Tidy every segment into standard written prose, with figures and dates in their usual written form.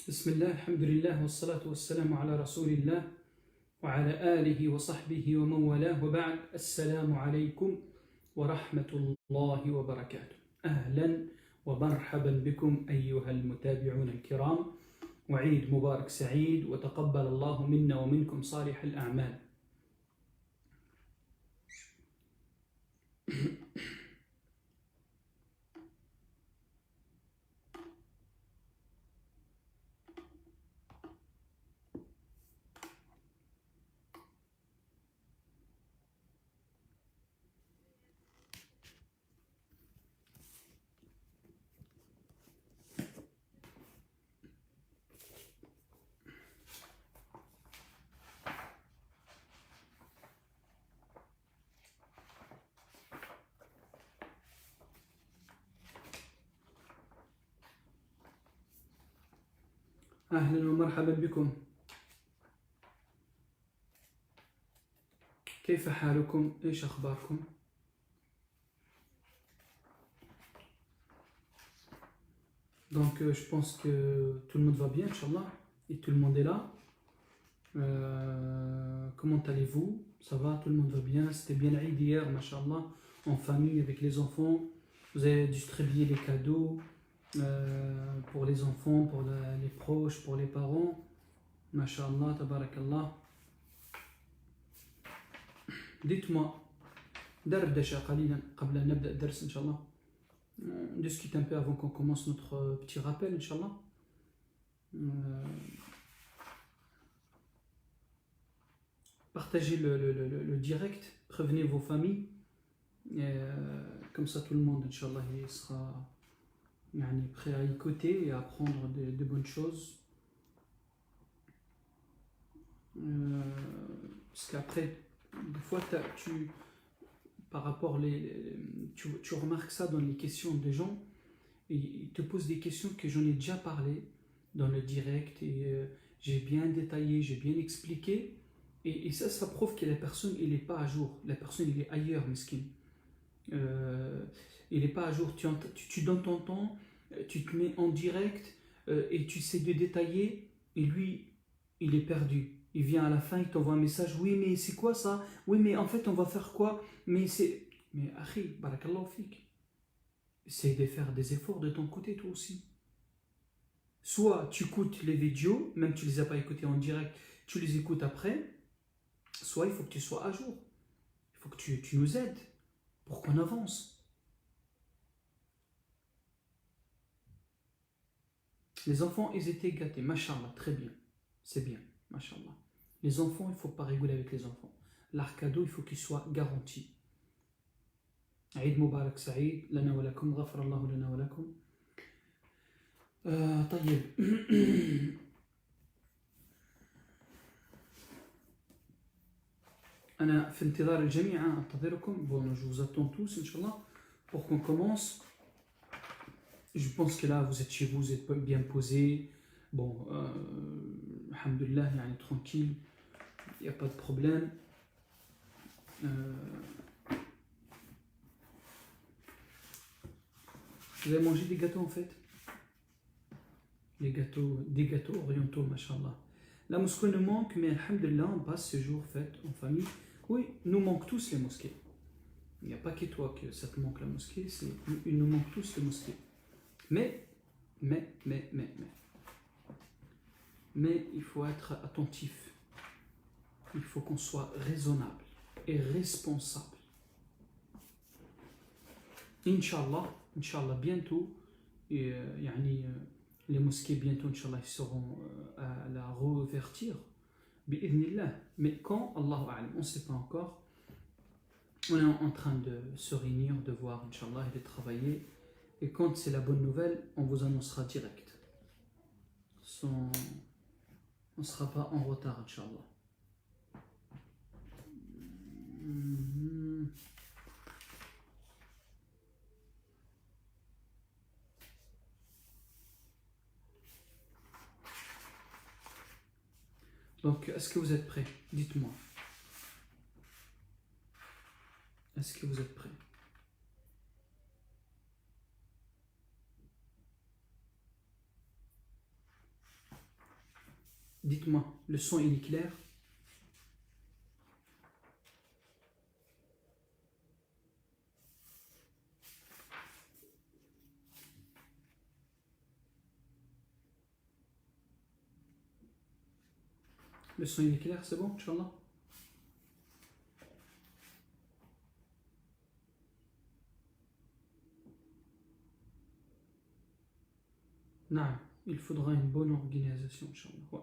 بسم الله الحمد لله والصلاة والسلام على رسول الله وعلى آله وصحبه ومن والاه وبعد السلام عليكم ورحمة الله وبركاته. أهلا ومرحبا بكم أيها المتابعون الكرام، وعيد مبارك سعيد وتقبل الله منا ومنكم صالح الأعمال. أهلا ومرحبا بكم. كيف حالكم؟ إيش أخباركم؟ Donc je pense que tout le monde va bien, Inch'Allah, et tout le monde est là. Comment allez-vous? Ça va, tout le monde va bien. C'était bien l'Aïd hier, Masha'Allah, en famille avec les enfants. Vous avez distribué les cadeaux pour les enfants, pour les proches, pour les parents. Masha'Allah, tabarakallah. Dites-moi, دردشة قليلا قبل أن نبدأ الدرس إن شاء الله. On discute un peu avant qu'on commence notre petit rappel, Inch'Allah. Partagez le direct, prévenez vos familles, comme ça tout le monde, Inch'Allah, il sera prêt à écouter et à apprendre de bonnes choses. Parce qu'après, des fois, par rapport tu remarques ça dans les questions des gens, et ils te posent des questions que j'en ai déjà parlé dans le direct, et j'ai bien détaillé, j'ai bien expliqué, et ça prouve que la personne il n'est pas à jour, la personne il est ailleurs, mesquine. Il n'est pas à jour, tu donnes ton temps, tu te mets en direct, et tu sais de détailler, et lui il est perdu. Il vient à la fin, il t'envoie un message, oui mais c'est quoi ça, oui mais en fait on va faire quoi, mais akhi, barakallahu fik, essaye de faire des efforts de ton côté toi aussi. Soit tu écoutes les vidéos, même tu les as pas écoutées en direct, tu les écoutes après, soit il faut que tu sois à jour, il faut que tu nous aides pour qu'on avance. Les enfants ils étaient gâtés, mashallah, très bien, c'est bien, mashallah. Les enfants, il ne faut pas rigoler avec les enfants. Leur cadeau, il faut qu'il soit garanti. عيد مبارك سعيد لنا ولكم غفر الله لنا ولكم. طيب. أنا في انتظار الجميع أنتظركم. Bon, je vous attends tous, Inch'Allah, pour qu'on commence. Je pense que là, vous êtes chez vous, vous êtes bien posés. Bon, alhamdulillah, tranquille. Il n'y a pas de problème. Vous avez mangé des gâteaux en fait? Des gâteaux orientaux, mashallah. La mosquée nous manque, mais alhamdulillah, on passe ce jour fait en famille. Oui, nous manquent tous les mosquées. Il n'y a pas que toi que ça te manque la mosquée, il nous manque tous les mosquées. Mais, il faut être attentif. Il faut qu'on soit raisonnable et responsable. Inch'Allah, bientôt, les mosquées bientôt, Inch'Allah, ils seront à la réouverture. Bi'idhnillah. Mais quand, Allahu a'lam, on ne sait pas encore. On est en train de se réunir, de voir, Inch'Allah, et de travailler. Et quand c'est la bonne nouvelle, on vous annoncera direct. On ne sera pas en retard, Inch'Allah. Donc, est-ce que vous êtes prêts? Dites-moi. Est-ce que vous êtes prêts? Dites-moi, le son il est clair? Le son il est clair, c'est bon, Inch'Allah? Non, il faudra une bonne organisation, Inch'Allah. Ouais.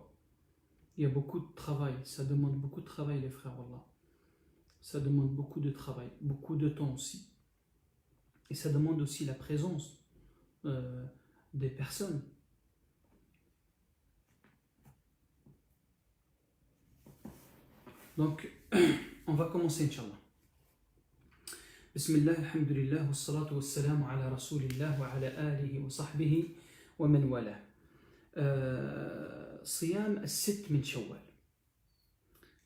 Il y a beaucoup de travail, ça demande beaucoup de travail, les frères, Wallah. Ça demande beaucoup de travail, beaucoup de temps aussi. Et ça demande aussi la présence euh, des personnes. Donc, on va commencer, Inch'Allah. Bismillah, alhamdulillah, wa salatu wa salamu ala rasulillah wa ala alihi wa sahbihi wa man wala. صيام الست من شوال.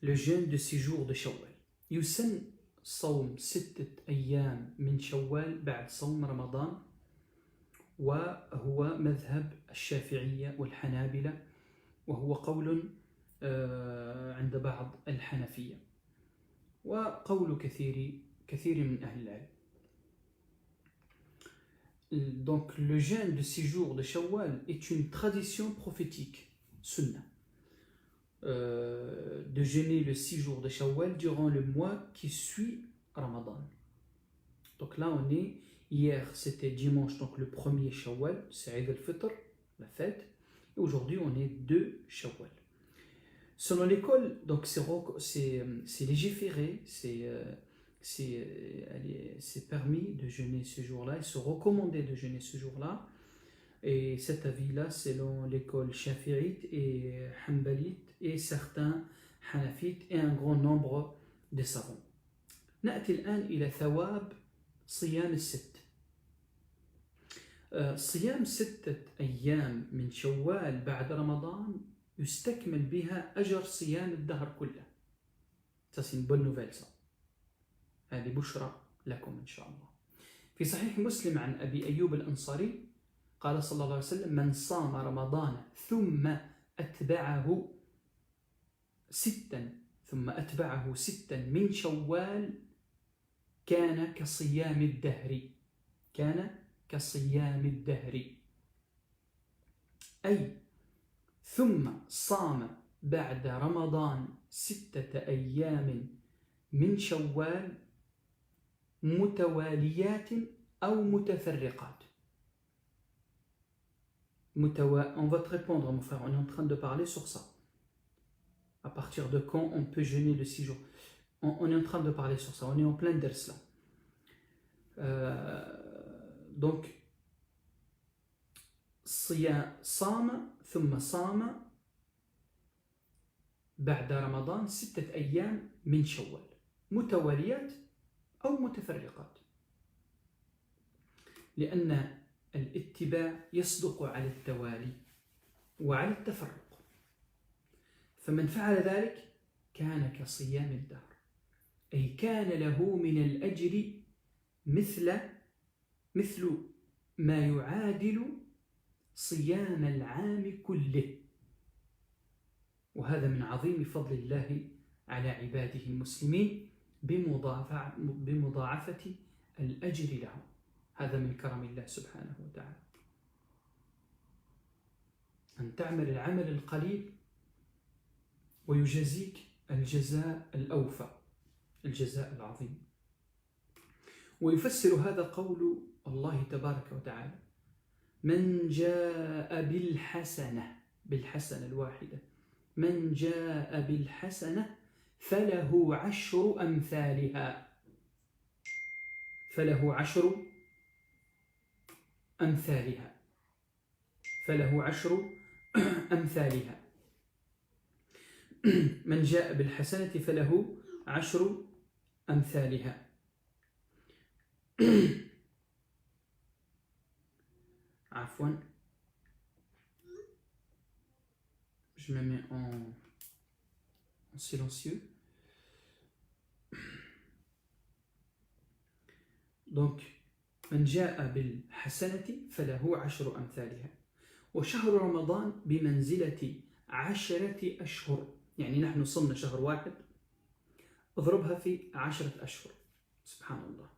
Le jeûne de 6 jours de Shawwal. يسن صوم 6 أيام من شوال بعد صوم رمضان، وهو مذهب الشافعية والحنابلة، وهو قول عند بعض الحنفية وقول كثير من أهل العلم. Donc le jeûne de 6 jours de Shawwal est une tradition prophétique, sunna, de jeûner le 6 jours de Shawwal durant le mois qui suit Ramadan. Donc là on est, hier c'était dimanche, donc le premier Shawwal, c'est Eid al-Fitr, la fête, et aujourd'hui on est 2 Shawwal. Selon l'école, donc c'est légiféré, c'est permis de jeûner ce jour-là, il se recommandait de jeûner ce jour-là, et cet avis-là selon l'école shafi'ite et hanbalite et certains hanafites et un grand nombre de savants. نأتي الآن إلى ثواب صيام الست. صيام 6 أيام من شوال بعد رمضان يستكمل بها أجر صيام الدهر كله. Ça c'est une bonne nouvelle ça. هذه بشرى لكم إن شاء الله. في صحيح مسلم عن أبي أيوب الأنصاري قال صلى الله عليه وسلم: من صام رمضان ثم أتبعه 6 من شوال كان كصيام الدهر. أي ثم صام بعد رمضان 6 أيام من شوال متواليات أو متفرقات. On va te répondre, mon frère, on est en train de parler sur ça. À partir de quand on peut jeûner de 6 jours? On est en train de parler sur ça, on est en plein ders là. Donc, صام ثم صام بعد رمضان 6 أيام من شوال متواليات أو متفرقات، لأن الاتباع يصدق على التوالي وعلى التفرق، فمن فعل ذلك كان كصيام الدهر، أي كان له من الأجر مثل ما يعادل صيام العام كله، وهذا من عظيم فضل الله على عباده المسلمين بمضاعفة الأجر لهم. هذا من كرم الله سبحانه وتعالى، أن تعمل العمل القليل ويجازيك الجزاء الأوفى، الجزاء العظيم. ويفسر هذا قول الله تبارك وتعالى: من جاء بالحسنة الواحدة، من جاء بالحسنة فله 10 أمثالها، فله 10 أمثالها، فله 10 أمثالها. من جاء بالحسنة فله 10 أمثالها. عفوا، je me mets en silencieux. Donc, من جاء بالحسنة فله 10 أمثالها. وشهر رمضان بمنزلة 10 أشهر. يعني نحن صمنا شهر واحد، اضربها في 10 أشهر. سبحان الله.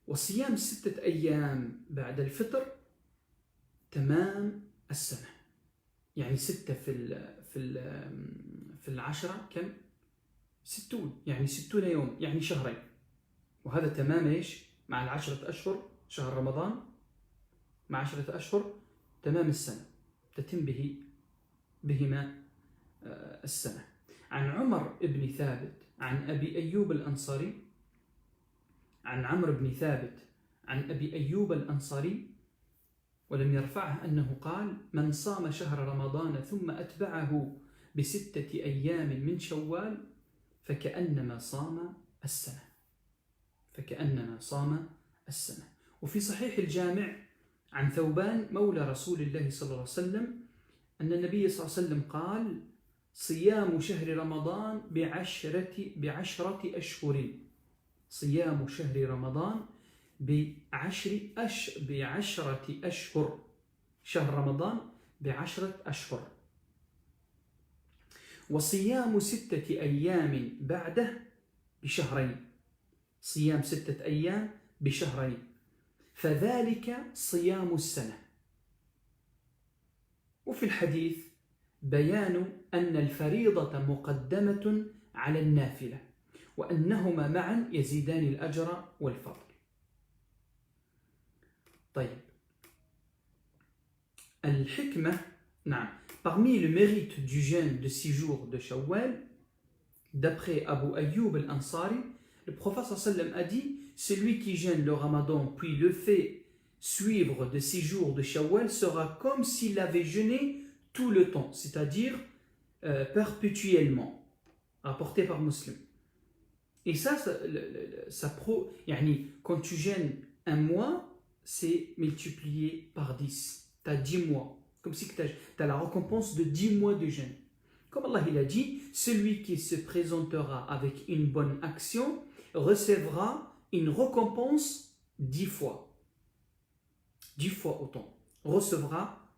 وصيام 6 أيام بعد الفطر تمام السنة. يعني 6 في 10 كم؟ 60. يعني 60 يوم، يعني شهرين. وهذا تمام إيش؟ مع 10 أشهر شهر رمضان، مع 10 أشهر تمام السنة، تتم بهما السنة. عن عمر بن ثابت عن أبي أيوب الأنصاري، عن عمرو بن ثابت عن أبي أيوب الأنصاري ولم يرفعه أنه قال: من صام شهر رمضان ثم أتبعه ب6 أيام من شوال فكأنما صام السنة. فكأنما صام السنة. وفي صحيح الجامع عن ثوبان مولى رسول الله صلى الله عليه وسلم أن النبي صلى الله عليه وسلم قال: صيام شهر رمضان بعشرة أشهر. صيام شهر رمضان بعشرة أشهر. شهر رمضان ب10 أشهر. وصيام 6 أيام بعده بشهرين. صيام 6 أيام بشهرين، فذلك صيام السنة. وفي الحديث بيان أن الفريضة مقدمة على النافلة، وأنهما معا يزيدان الأجر والفضل. طيب، الحكمة. نعم. Parmi le mérite du jeûne de 6 jours de Shawwal, d'après Abu Ayyub al-Ansari, le prophète sallam a dit: celui qui jeûne le Ramadan puis le fait suivre de 6 jours de Shawwal sera comme s'il avait jeûné tout le temps, c'est-à-dire perpétuellement, rapporté par Muslim. Et quand tu jeûnes un mois, c'est multiplié par 10. Tu as 10 mois. Comme si tu as la récompense de 10 mois de jeûne. Comme Allah il a dit, celui qui se présentera avec une bonne action recevra une récompense 10 fois. 10 fois autant. Recevra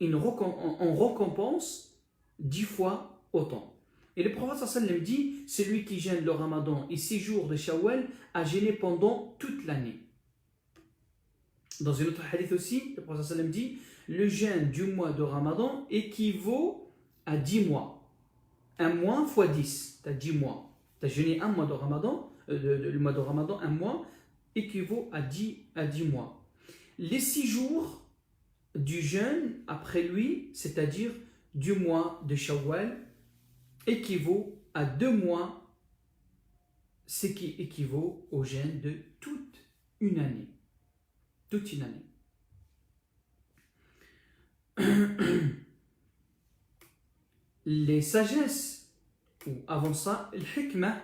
en récompense 10 fois autant. Et le prophète sallam dit, celui qui jeûne le Ramadan et 6 jours de Shawwal a jeûné pendant toute l'année. Dans une autre hadith aussi, le prophète sallam dit, le jeûne du mois de Ramadan équivaut à 10 mois. Un mois fois 10, tu as 10 mois. Tu as jeûné un mois de Ramadan, le mois de Ramadan, un mois, équivaut à 10 mois. Les 6 jours du jeûne après lui, c'est-à-dire du mois de Shawwal, équivaut à 2 mois, ce qui équivaut au jeûne de toute une année. Toute une année. Les sagesses, ou avant ça, الحكمة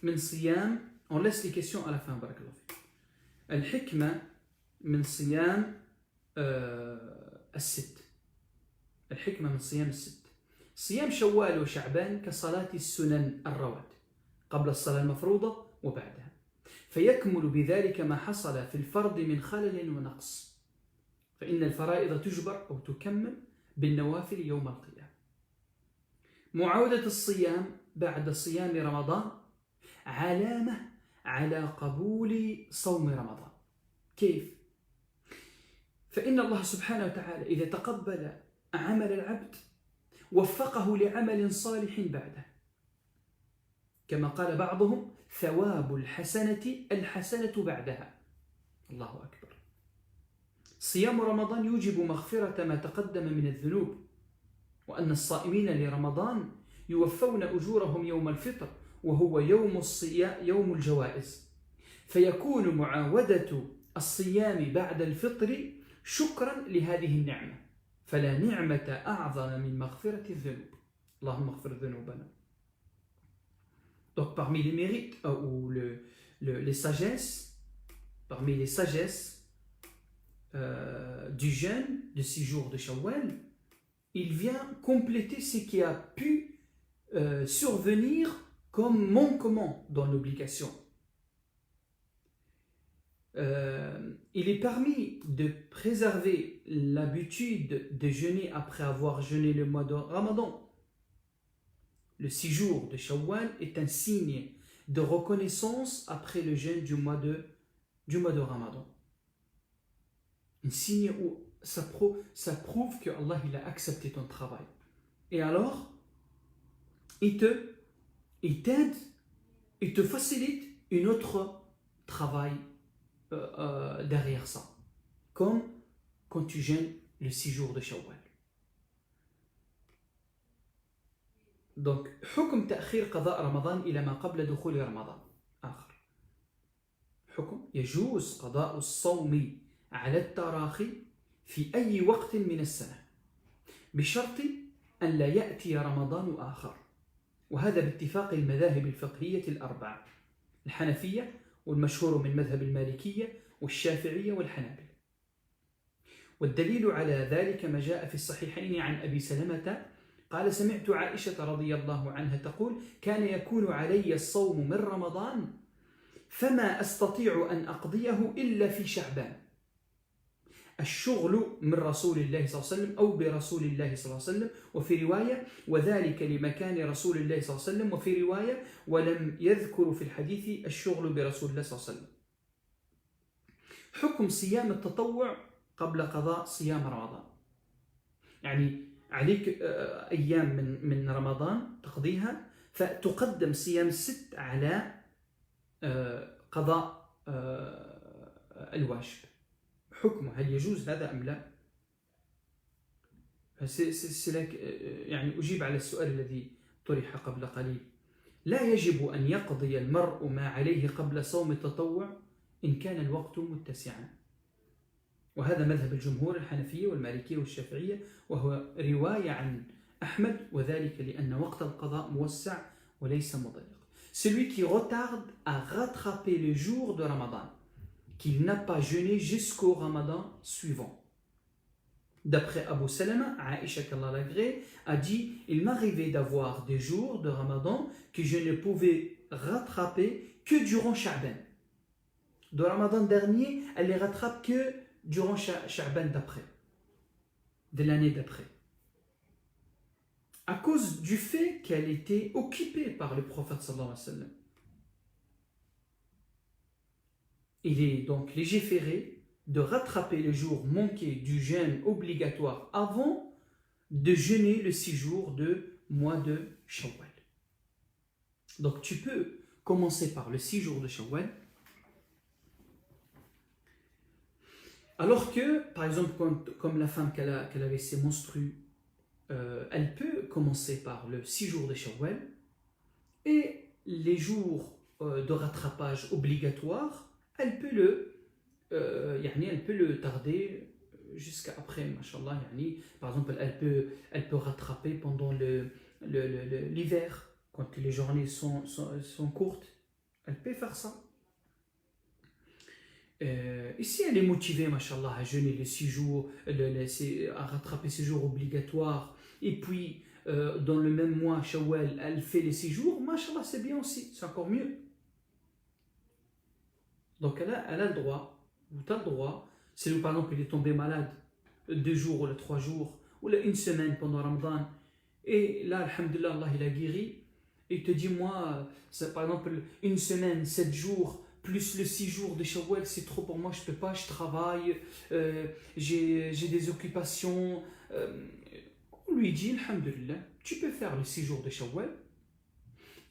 من صيام, on laisse les questions à la fin, barakallahu fik. الحكمة من صيام الست. الحكمة من صيام الست. صيام شوال وشعبان كصلاة السنن الرواتب قبل الصلاة المفروضة وبعدها، فيكمل بذلك ما حصل في الفرض من خلل ونقص، فإن الفرائض تجبر أو تكمل بالنوافل يوم القيامة. معاودة الصيام بعد صيام رمضان علامة على قبول صوم رمضان. كيف؟ فإن الله سبحانه وتعالى إذا تقبل عمل العبد وفقه لعمل صالح بعده، كما قال بعضهم: ثواب الحسنة بعدها. الله أكبر. صيام رمضان يوجب مغفرة ما تقدم من الذنوب، وأن الصائمين لرمضان يوفون أجورهم يوم الفطر، وهو يوم الجوائز، فيكون معاودة الصيام بعد الفطر شكرا لهذه النعمة، فلا نعمة أعظم من مغفرة الذنوب. اللهم اغفر ذنوبنا. Donc parmi les mérites ou les sagesses, parmi les sagesses du jeûne de 6 jours de Shawwal, il vient compléter ce qui a pu survenir comme manquement dans l'obligation. il est permis de préserver l'habitude de jeûner après avoir jeûné le mois de Ramadan. Le 6 jours de Shawwal est un signe de reconnaissance après le jeûne du mois de Ramadan. Un signe où ça prouve que Allah il a accepté ton travail. Et alors, il t'aide, il te facilite un autre travail derrière ça. Comme quand tu jeûnes le 6 jours de Shawwal. Donc, حكم تأخير قضاء رمضان إلى ما قبل دخول رمضان آخر. حكم يجوز قضاء الصوم على التراخي في أي وقت من السنة بشرط أن لا يأتي رمضان آخر، وهذا باتفاق المذاهب الفقهية الأربعة، الحنفية والمشهور من مذهب المالكية والشافعية والحنابلة. والدليل على ذلك ما جاء في الصحيحين عن أبي سلمة قال سمعت عائشة رضي الله عنها تقول كان يكون علي الصوم من رمضان فما أستطيع أن أقضيه إلا في شعبان، الشغل من رسول الله صلى الله عليه وسلم أو برسول الله صلى الله عليه وسلم، وفي رواية وذلك لمكان رسول الله صلى الله عليه وسلم، وفي رواية ولم يذكر في الحديث الشغل برسول الله صلى الله عليه وسلم. حكم صيام التطوع قبل قضاء صيام رمضان، يعني عليك أيام من رمضان تقضيها، فتقدم صيام الست على قضاء الواجب. حكمه هل يجوز هذا أم لا؟ يعني أجيب على السؤال الذي طرح قبل قليل. لا يجب أن يقضي المرء ما عليه قبل صوم التطوع إن كان الوقت متسعا، وهذا مذهب الجمهور الحنفية والمالكية والشافعية، وهو رواية عن أحمد، وذلك لأن وقت القضاء موسع وليس مضيق. Celui qui retarde à rattraper le jour de Ramadan, qu'il n'a pas jeûné jusqu'au Ramadan suivant. D'après Abu Salama, Aïcha qu'Allah l'agrée a dit « Il m'arrivait d'avoir des jours de Ramadan que je ne pouvais rattraper que durant Sha'ban. De Ramadan dernier, elle les rattrape que durant Sha'ban d'après, de l'année d'après. À cause du fait qu'elle était occupée par le prophète sallallahu alayhi wa sallam. Il est donc légiféré de rattraper le jour manqué du jeûne obligatoire avant de jeûner le 6 jours de mois de Shawwal. Donc tu peux commencer par le 6 jours de Shawwal, alors que, par exemple, comme la femme qu'elle avait ses menstrues, elle peut commencer par le 6 jours de Shawwal, et les jours de rattrapage obligatoires, elle peut le tarder jusqu'à après, mashallah. Par exemple, elle peut rattraper pendant l'hiver, quand les journées sont courtes, elle peut faire ça. Et si elle est motivée, mashallah, à jeûner les 6 jours, à rattraper ces jours obligatoires, et puis dans le même mois, Shawwal, elle fait les 6 jours, mashallah, c'est bien aussi, c'est encore mieux. Donc elle a le droit, ou tu as le droit, si par exemple il est tombé malade 2 jours ou 3 jours, ou 1 semaine pendant Ramadan, et là, alhamdulillah, Allah il a guéri, et il te dit, moi, par exemple, 1 semaine, 7 jours, plus le 6 jours de Shawwal, c'est trop pour moi, je ne peux pas, je travaille, j'ai des occupations. On lui dit, alhamdulillah, tu peux faire le 6 jours de Shawwal,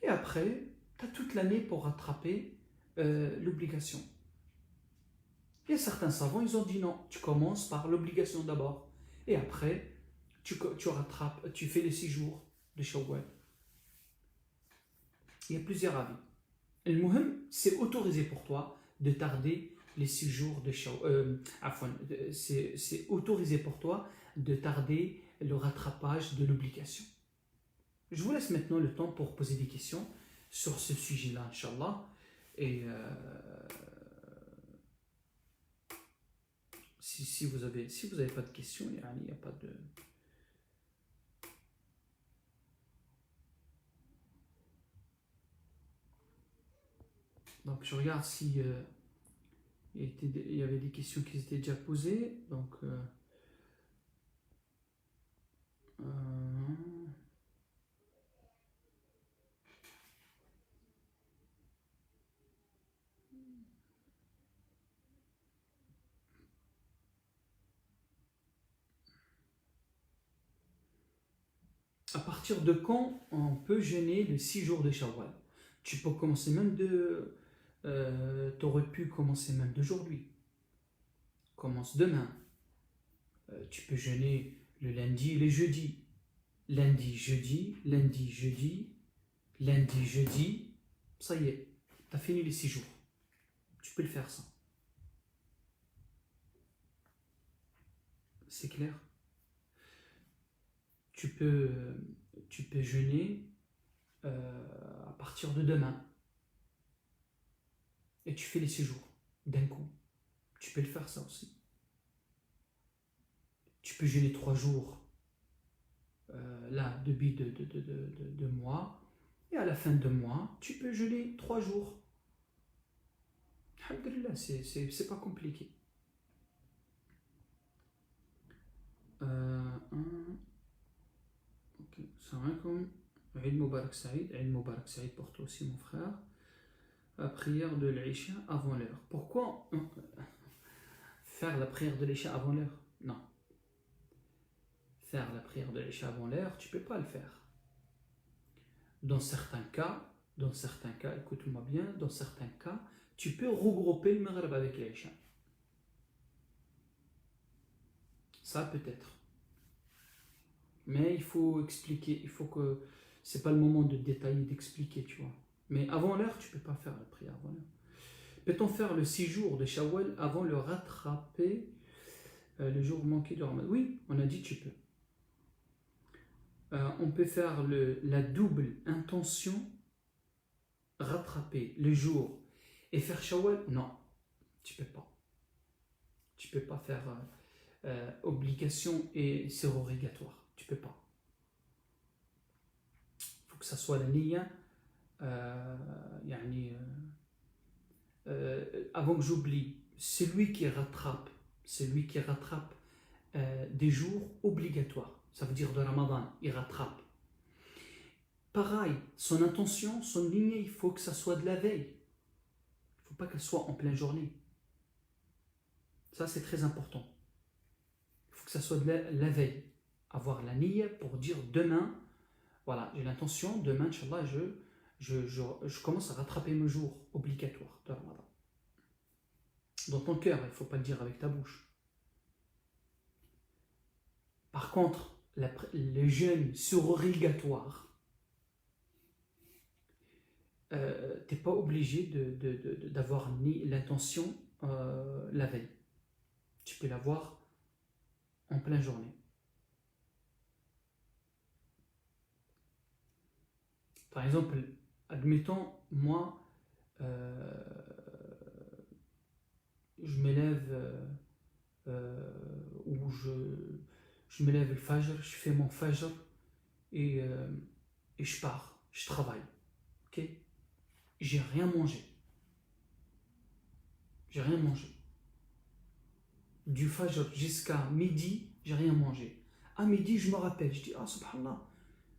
et après, tu as toute l'année pour rattraper l'obligation. Il y a certains savants, ils ont dit non, tu commences par l'obligation d'abord, et après, tu rattrapes, tu fais les 6 jours de Shawwal. Il y a plusieurs avis. Le muhim, c'est autorisé pour toi de tarder les 6 jours de Shawwal. C'est autorisé pour toi de tarder le rattrapage de l'obligation. Je vous laisse maintenant le temps pour poser des questions sur ce sujet-là, Inch'Allah. Et si vous avez pas de questions, il n'y a pas de... Donc je regarde si il y avait des questions qui étaient déjà posées. Donc, à partir de quand on peut jeûner les 6 jours de Shawwal? Tu peux commencer même de. Tu aurais pu commencer même d'aujourd'hui. Commence demain. Tu peux jeûner le lundi et le jeudi. Lundi, jeudi, lundi, jeudi, lundi, jeudi. Ça y est, tu as fini les 6 jours. Tu peux le faire ça. C'est clair? Tu peux jeûner à partir de demain. Et tu fais les 6 jours d'un coup. Tu peux le faire ça aussi. Tu peux jeûner 3 jours là, début de mois. Et à la fin de mois, tu peux jeûner 3 jours. Alhamdulillah, c'est pas compliqué. Ok, salam alaikum. Eid Mubarak Saïd. Eid Mubarak Saïd pour toi aussi, mon frère. La prière de l'Isha avant l'heure. Pourquoi faire la prière de l'Isha avant l'heure? Non. Faire la prière de l'Isha avant l'heure, tu peux pas le faire. Dans certains cas, écoute-moi bien, dans certains cas, tu peux regrouper le Maghrib avec l'Isha. Ça peut-être. Mais il faut expliquer, il faut que. C'est pas le moment de détailler, d'expliquer, tu vois. Mais avant l'heure, tu peux pas faire la prière avant l'heure. Peut-on faire le 6 jours de Shawwal avant le rattraper le jour manqué de Ramadan? Oui, on a dit tu peux. On peut faire la double intention, rattraper le jour et faire Shawwal? Non, tu peux pas. Tu peux pas faire obligation et sérogatoire. Tu peux pas. Il faut que ça soit la niya. Avant que j'oublie, celui qui rattrape des jours obligatoires, ça veut dire de Ramadan, il rattrape. Pareil, son intention, son ligne, il faut que ça soit de la veille. Il ne faut pas qu'elle soit en pleine journée. Ça, c'est très important. Il faut que ça soit de la veille. Avoir la niya pour dire demain, voilà, j'ai l'intention, demain, Inch'Allah, je commence à rattraper mes jours obligatoires de Ramadan. Dans ton cœur, il ne faut pas le dire avec ta bouche. Par contre, le jeûne surrogatoire, tu n'es pas obligé d'avoir ni l'intention la veille. Tu peux l'avoir en pleine journée. Par exemple, admettons, moi, je m'élève ou je me lève le fajr, je fais mon fajr et je pars, je travaille. Ok? J'ai rien mangé. J'ai rien mangé. Du fajr jusqu'à midi, j'ai rien mangé. À midi, je me rappelle, je dis, ah subhanallah,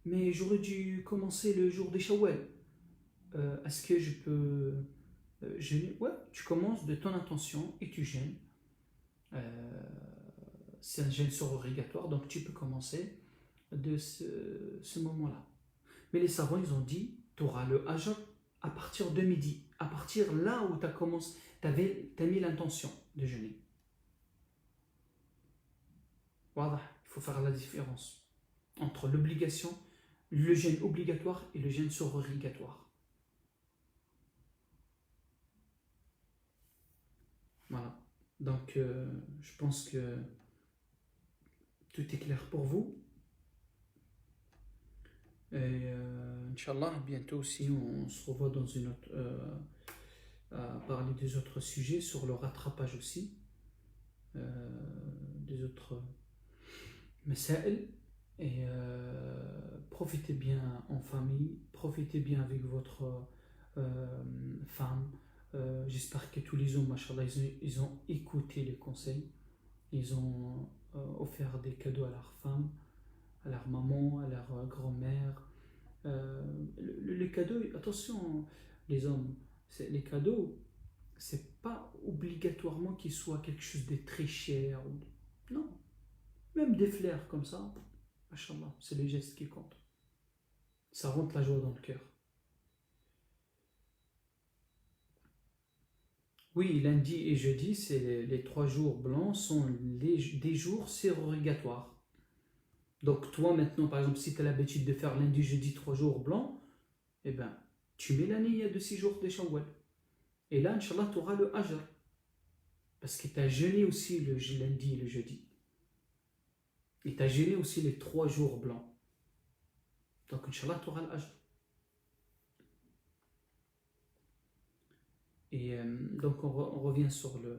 mais j'aurais dû commencer le jour des Shawwal. Est-ce que je peux jeûner? Ouais, tu commences de ton intention et tu jeûnes. C'est un jeûne surrogatoire, donc tu peux commencer de ce moment-là. Mais les savants, ils ont dit, tu auras le ajr à partir de midi, à partir là où tu as commencé, tu as mis l'intention de jeûner. Voilà, il faut faire la différence entre l'obligation, le jeûne obligatoire et le jeûne surrogatoire. Voilà, donc je pense que tout est clair pour vous. Et Inch'Allah, bientôt aussi, on se revoit dans une autre, à parler des autres sujets, sur le rattrapage aussi, des autres masail. Et profitez bien en famille, profitez bien avec votre femme, J'espère que tous les hommes, machallah, ils ont écouté les conseils. Ils ont offert des cadeaux à leurs femmes, à leur maman, à leur grand-mère. Les cadeaux, attention, les hommes, les cadeaux, c'est pas obligatoirement qu'ils soient quelque chose de très cher. Non, même des fleurs comme ça, machallah, c'est les gestes qui comptent. Ça rentre la joie dans le cœur. Oui, lundi et jeudi, c'est les 3 jours blancs sont des jours surrogatoires. Donc toi maintenant, par exemple, si tu as l'habitude de faire lundi, jeudi, 3 jours blancs, eh ben, tu mets la niyyah de 6 jours de Shawwal. Et là, Inch'Allah, tu auras le ajr. Parce que tu as jeûné aussi le lundi et le jeudi. Et tu as jeûné aussi les 3 jours blancs. Donc, Inch'Allah, tu auras l'ajr. Et donc, on revient sur le.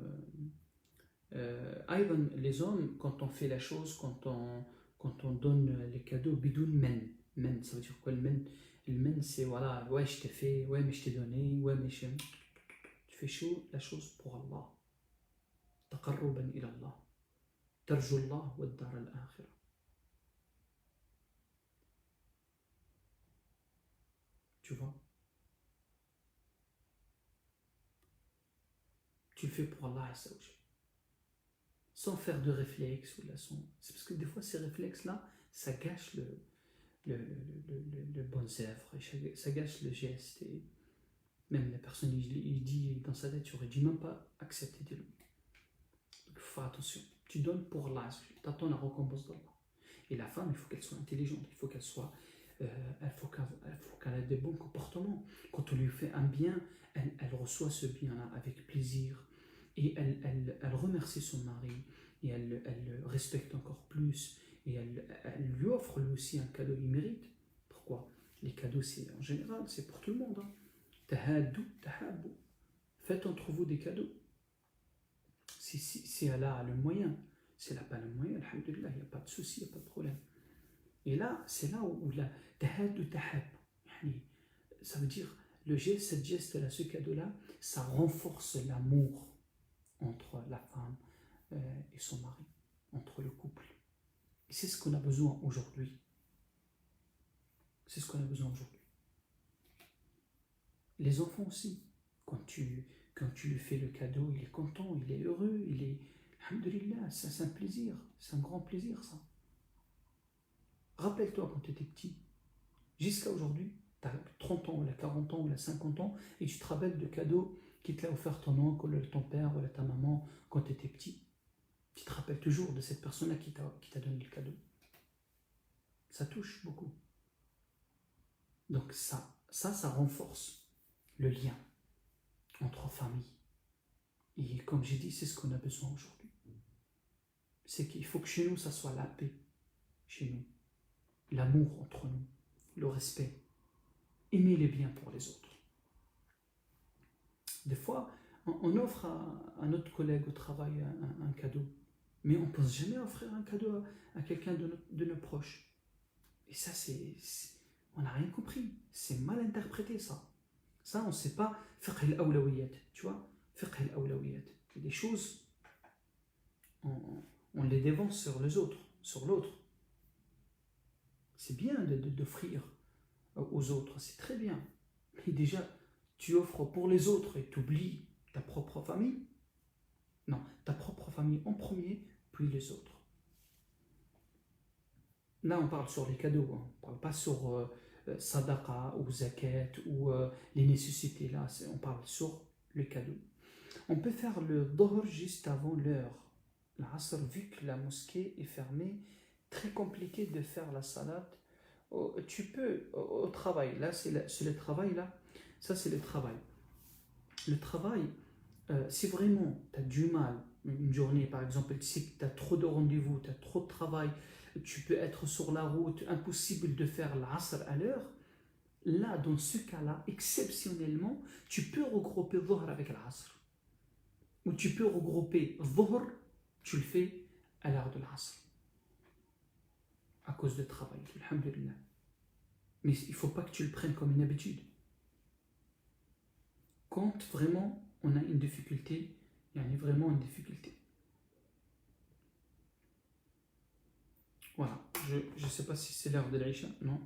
Aïdan, les hommes, quand on fait la chose, quand on donne les cadeaux, bidoun men. Men, ça veut dire quoi le men? Le men, c'est voilà, ouais, je t'ai fait, ouais, mais je t'ai donné, ouais, mais je. Tu fais chaud la chose pour Allah. Taqarruban ila Allah. Tarju Allah wa dar al-akhirah. Tu vois? Tu le fais pour Allah, sans faire de réflexe ou c'est parce que des fois ces réflexes là ça gâche le bon œuvre, ça gâche le geste, et même la personne il dit dans sa tête tu aurais dû même pas accepter de lui. Donc il faut faire attention, tu donnes pour Allah, tu attends la récompense d'Allah. Et la femme, il faut qu'elle soit intelligente, il faut qu'elle soit qu'elle ait des bons comportements. Quand on lui fait un bien, elle reçoit ce bien-là avec plaisir. Et elle remercie son mari. Et elle le respecte encore plus. Et elle lui offre lui aussi un cadeau, il mérite. Pourquoi? Les cadeaux, c'est en général, c'est pour tout le monde. Tahadou, tahabou. Faites entre vous des cadeaux. Si elle a le moyen. Si elle n'a pas le moyen, alhamdoulilah, il n'y a pas de souci, il n'y a pas de problème. Et là, c'est là où la tahad ou tahab, ça veut dire le geste, cette geste-là, ce cadeau-là, ça renforce l'amour entre la femme et son mari, entre le couple. Et c'est ce qu'on a besoin aujourd'hui. C'est ce qu'on a besoin aujourd'hui. Les enfants aussi, quand tu lui fais le cadeau, il est content, il est heureux, il est. Alhamdulillah, c'est un plaisir, c'est un grand plaisir ça. Rappelle-toi quand tu étais petit, jusqu'à aujourd'hui, tu as 30 ans, ou 40 ans, ou 50 ans, et tu te rappelles de cadeaux qui te l'a offert ton oncle, ou ton père, ou ta maman quand tu étais petit. Tu te rappelles toujours de cette personne-là qui t'a donné le cadeau. Ça touche beaucoup. Donc ça renforce le lien entre familles. Et comme j'ai dit, c'est ce qu'on a besoin aujourd'hui. C'est qu'il faut que chez nous, ça soit la paix. Chez nous. L'amour entre nous. Le respect. Aimer les biens pour les autres. Des fois, on offre à notre collègue au travail un cadeau. Mais on ne pense jamais offrir un cadeau à quelqu'un de nos proches. Et ça, on n'a rien compris. C'est mal interprété, ça. Ça, on ne sait pas. Fiqh al-awlawiyat. Tu vois? Fiqh al-awlawiyat. Il y a des choses, on les dévance sur les autres, sur l'autre. C'est bien d'offrir aux autres, c'est très bien. Mais déjà, tu offres pour les autres et tu oublies ta propre famille. Non, ta propre famille en premier, puis les autres. Là, on parle sur les cadeaux, hein. On ne parle pas sur sadaqa ou zakat ou les nécessités. Là, on parle sur les cadeaux. On peut faire le dhuhr juste avant l'heure. L'asr, vu que la mosquée est fermée, très compliqué de faire la salat. Tu peux au travail, là c'est le travail, là, ça c'est le travail. Le travail, si vraiment tu as du mal, une journée par exemple, tu sais que tu as trop de rendez-vous, tu as trop de travail, tu peux être sur la route, impossible de faire l'asr à l'heure, là dans ce cas-là, exceptionnellement, tu peux regrouper dhuhr avec l'asr. Ou tu peux regrouper dhuhr, tu le fais à l'heure de l'asr. À cause de travail, alhamdulillah. Mais il ne faut pas que tu le prennes comme une habitude. quand vraiment on a une difficulté, il y a vraiment une difficulté. Voilà, je ne sais pas si c'est l'heure de l'Aïcha, non,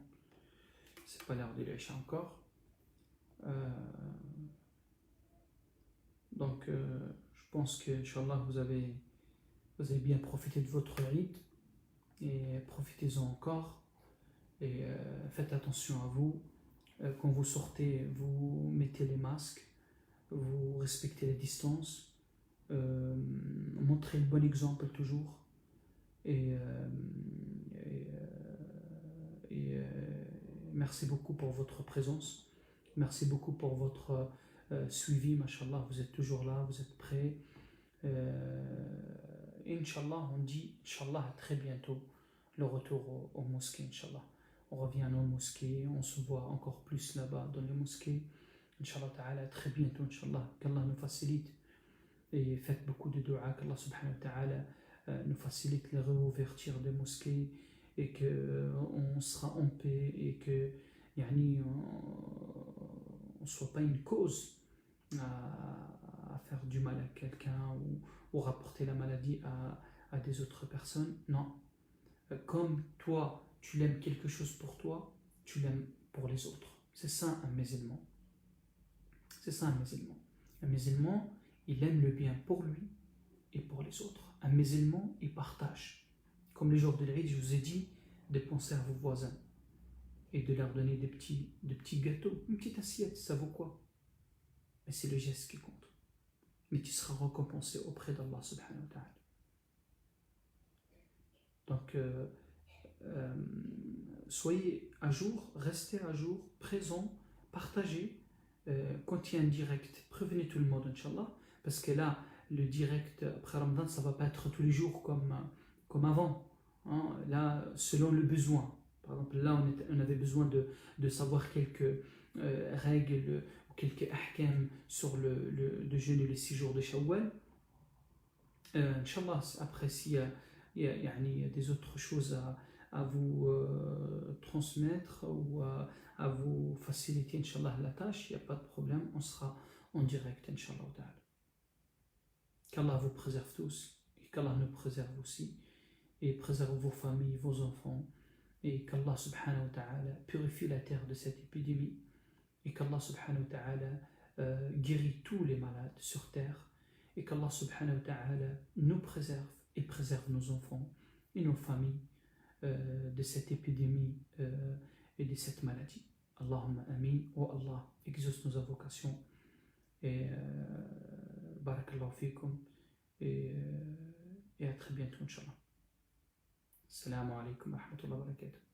c'est pas l'heure de l'Aïcha encore. Donc, je pense que, Inch'Allah, vous avez bien profité de votre rite et profitez-en encore. Et faites attention à vous. Quand vous sortez, vous mettez les masques, vous respectez les distances, montrez le bon exemple toujours. Et, merci beaucoup pour votre présence. Merci beaucoup pour votre suivi, mashallah. Vous êtes toujours là, vous êtes prêts. Inch'Allah, on dit Inch'Allah à très bientôt le retour aux mosquées, Inch'Allah. On revient dans les mosquées, on se voit encore plus là-bas dans les mosquées. Inch'Allah ta'ala, très bientôt, Inch'Allah, qu'Allah nous facilite. Et faites beaucoup de dua, qu'Allah subhanahu wa ta'ala nous facilite les réouvertures des mosquées et qu'on sera en paix et que yani, on ne soit pas une cause à faire du mal à quelqu'un ou rapporter la maladie à des autres personnes. Non. Comme toi, tu l'aimes quelque chose pour toi, tu l'aimes pour les autres. C'est ça un musulman. C'est ça un musulman. Un musulman, il aime le bien pour lui et pour les autres. Un musulman, il partage. Comme les jours de l'Eid, je vous ai dit de penser à vos voisins et de leur donner des petits gâteaux, une petite assiette, ça vaut quoi? Mais c'est le geste qui compte. Mais tu seras récompensé auprès d'Allah subhanahu wa ta'ala. Donc, soyez à jour, restez à jour, présent, partagez. Quand il y a un direct, prévenez tout le monde, Inch'Allah, parce que là, le direct après Ramadan, ça ne va pas être tous les jours comme avant. Hein. Là, selon le besoin. Par exemple, là, on avait besoin de savoir quelques règles ou quelques ahkam sur le jeûne et les 6 jours de Shawwal. Inch'Allah, après, s'il y a des autres choses à vous transmettre ou à vous faciliter, Inch'Allah, la tâche, il n'y a pas de problème, on sera en direct, Inch'Allah. Qu'Allah vous préserve tous et qu'Allah nous préserve aussi et préserve vos familles, vos enfants et qu'Allah subhanahu wa ta'ala purifie la terre de cette épidémie et qu'Allah subhanahu wa ta'ala guérit tous les malades sur terre et qu'Allah subhanahu wa ta'ala nous préserve et préserve nos enfants et nos familles de cette épidémie et de cette maladie. Allahumma amin, oh Allah, exauce nos invocations et barakallahu fikum et à très bientôt, Inch'Allah. Assalamu alaikum wa rahmatullahi wa barakatuh.